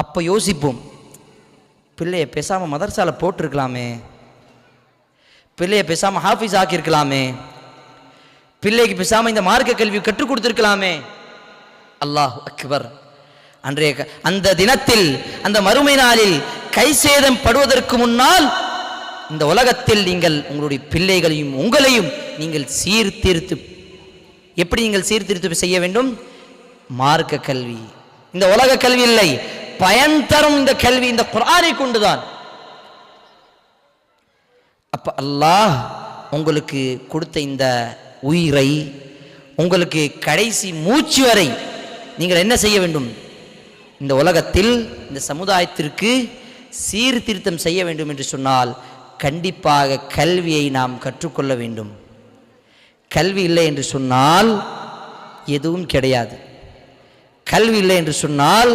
அப்போ யோசிப்போம், பிள்ளையை பேசாமல் மதரசாவில் போட்டிருக்கலாமே, பிள்ளையை பேசாமல் ஹாஃபிஸ் ஆக்கியிருக்கலாமே, பிள்ளைக்கு பேசாமல் இந்த மார்க்க கல்வி கற்றுக் கொடுத்துருக்கலாமே. அல்லாஹ் அக்பர். அன்றைய அந்த தினத்தில், அந்த மறுமை நாளில் கை சேதம் படுவதற்கு முன்னால் இந்த உலகத்தில் நீங்கள் உங்களுடைய பிள்ளைகளையும் உங்களையும் நீங்கள் சீர்திருத்து, எப்படி நீங்கள் சீர்திருத்து செய்ய வேண்டும்? மார்க்க கல்வி, இந்த உலக கல்வி இல்லை, பயன் தரும் இந்த கல்வி இந்த குர்ஆனை கொண்டுதான். அப்ப அல்லாஹ் உங்களுக்கு கொடுத்த இந்த உயிரை, உங்களுக்கு கடைசி மூச்சு வரை நீங்கள் என்ன செய்ய வேண்டும்? இந்த உலகத்தில் இந்த சமுதாயத்திற்கு சீர்திருத்தம் செய்ய வேண்டும் என்று சொன்னால் கண்டிப்பாக கல்வியை நாம் கற்றுக்கொள்ள வேண்டும். கல்வி இல்லை என்று சொன்னால் எதுவும் கிடையாது. கல்வி இல்லை என்று சொன்னால்